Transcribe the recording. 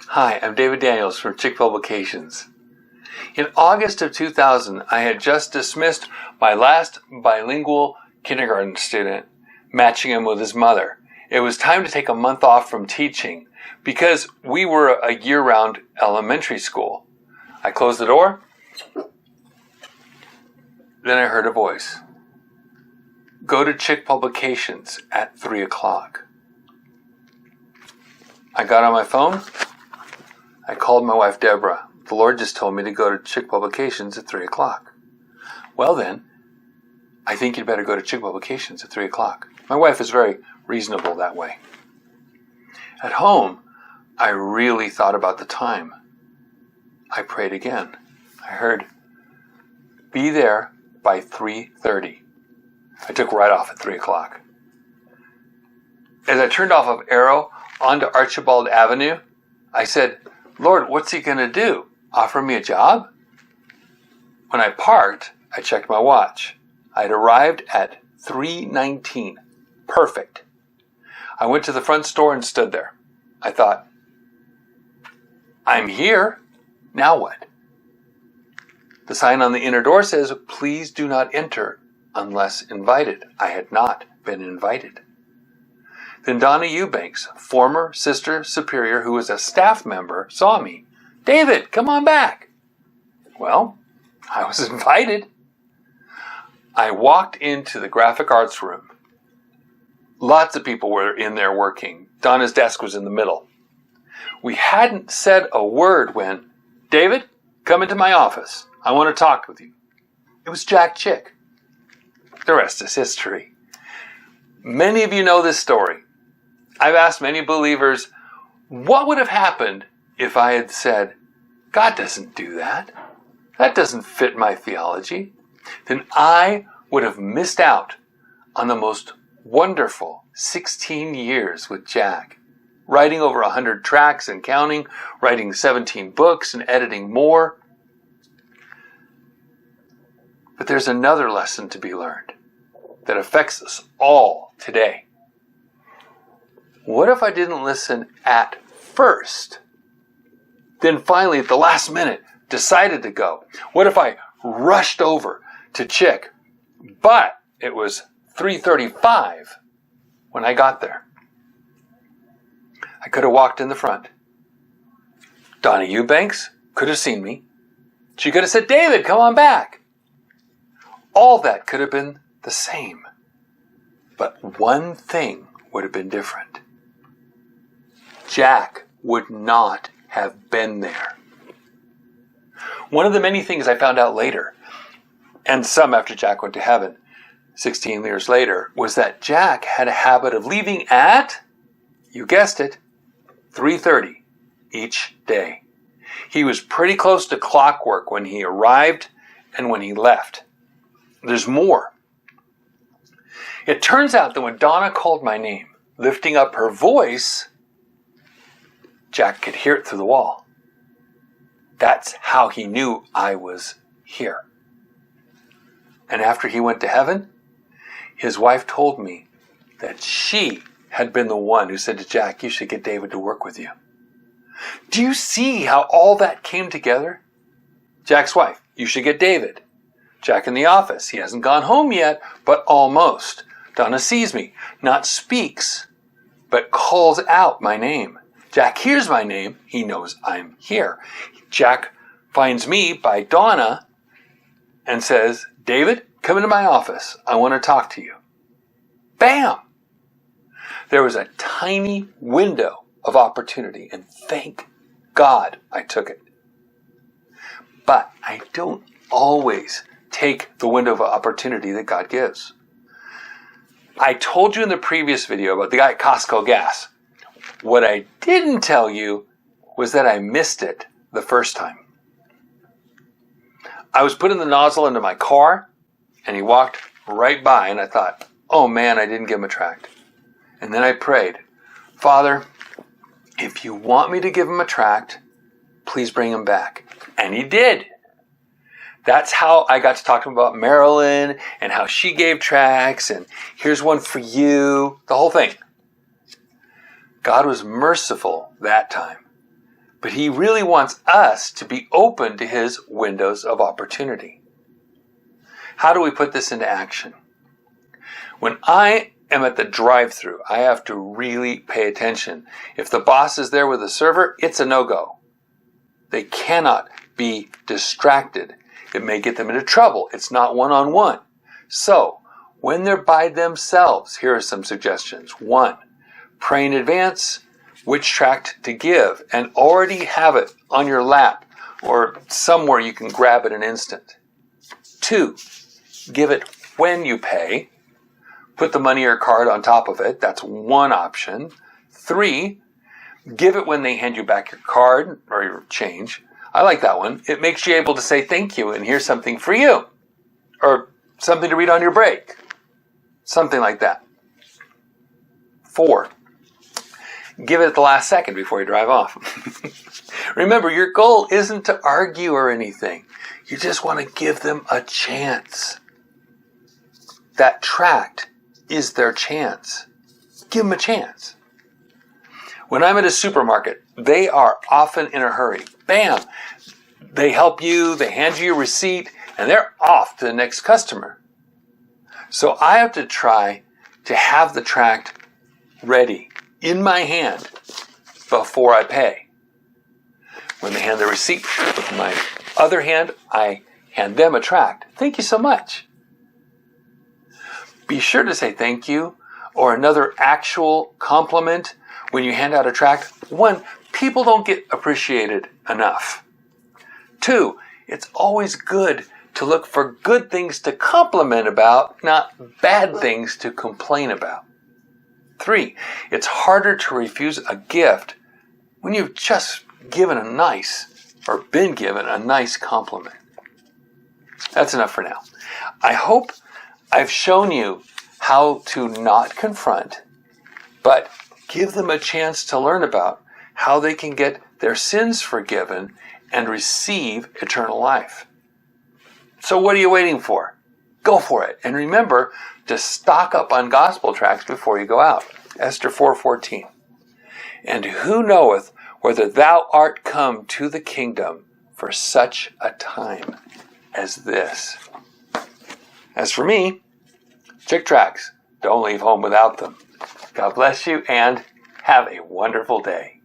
Hi, I'm David Daniels from Chick Publications. In August of 2000, I had just dismissed my last bilingual kindergarten student, matching him with his mother. It was time to take a month off from teaching because we were a year-round elementary school. I closed the door. Then I heard a voice. Go to Chick Publications at 3 o'clock. I got on my phone. I called my wife, Deborah. The Lord just told me to go to Chick Publications at 3 o'clock. Well then, I think you'd better go to Chick Publications at 3 o'clock. My wife is very reasonable that way. At home, I really thought about the time. I prayed again. I heard, be there by 3:30. I took right off at 3 o'clock. As I turned off of Arrow onto Archibald Avenue, I said, Lord, what's he going to do? Offer me a job? When I parked, I checked my watch. I had arrived at 3:19. Perfect. I went to the front store and stood there. I thought, I'm here. Now what? The sign on the inner door says, please do not enter unless invited. I had not been invited. Then Donna Eubanks, former Sister Superior who was a staff member, saw me. David, come on back. Well, I was invited. I walked into the graphic arts room. Lots of people were in there working. Donna's desk was in the middle. We hadn't said a word when, David, come into my office. I want to talk with you. It was Jack Chick. The rest is history. Many of you know this story. I've asked many believers, what would have happened if I had said, God doesn't do that. That doesn't fit my theology. Then I would have missed out on the most wonderful 16 years with Jack, writing over 100 tracks and counting, writing 17 books and editing more. But there's another lesson to be learned that affects us all today. What if I didn't listen at first, then finally at the last minute decided to go? What if I rushed over to Chick, but it was 3:35 when I got there? I could have walked in the front. Donna Eubanks could have seen me. She could have said, David, come on back. All that could have been the same. But one thing would have been different. Jack would not have been there. One of the many things I found out later, and some after Jack went to heaven 16 years later, was that Jack had a habit of leaving at, you guessed it, 3:30 each day. He was pretty close to clockwork when he arrived and when he left. There's more. It turns out that when Donna called my name, lifting up her voice, Jack could hear it through the wall. That's how he knew I was here. And after he went to heaven, his wife told me that she had been the one who said to Jack, you should get David to work with you. Do you see how all that came together? Jack's wife, you should get David. Jack in the office, he hasn't gone home yet, but almost. Donna sees me, not speaks, but calls out my name. Jack hears my name, he knows I'm here. Jack finds me by Donna and says, David, come into my office. I want to talk to you. Bam! There was a tiny window of opportunity, and thank God I took it. But I don't always take the window of opportunity that God gives. I told you in the previous video about the guy at Costco gas. What I didn't tell you was that I missed it the first time. I was putting the nozzle into my car, and he walked right by, and I thought, oh man, I didn't give him a tract. And then I prayed, Father, if you want me to give him a tract, please bring him back. And he did. That's how I got to talk to him about Marilyn and how she gave tracts and here's one for you, the whole thing. God was merciful that time. But he really wants us to be open to his windows of opportunity. How do we put this into action? When I am at the drive-thru, I have to really pay attention. If the boss is there with a server, it's a no-go. They cannot be distracted. It may get them into trouble. It's not one-on-one. So, when they're by themselves, here are some suggestions. 1, pray in advance which tract to give and already have it on your lap or somewhere you can grab it an instant. 2, give it when you pay. Put the money or card on top of it. That's one option. 3, give it when they hand you back your card or your change. I like that one. It makes you able to say thank you and here's something for you. Or something to read on your break. Something like that. 4, give it at the last second before you drive off. Remember, your goal isn't to argue or anything. You just want to give them a chance. That tract is their chance. Give them a chance. When I'm at a supermarket, they are often in a hurry. Bam! They help you, they hand you your receipt, and they're off to the next customer. So I have to try to have the tract ready in my hand before I pay. When they hand the receipt, with my other hand, I hand them a tract. Thank you so much. Be sure to say thank you or another actual compliment when you hand out a tract. 1, people don't get appreciated enough. 2, it's always good to look for good things to compliment about, not bad things to complain about. 3, it's harder to refuse a gift when you've just given a nice or been given a nice compliment. That's enough for now. I hope I've shown you how to not confront, but give them a chance to learn about how they can get their sins forgiven and receive eternal life. So what are you waiting for? Go for it. And remember to stock up on gospel tracts before you go out. Esther 4:14. And who knoweth whether thou art come to the kingdom for such a time as this? As for me, Chick tracts. Don't leave home without them. God bless you and have a wonderful day.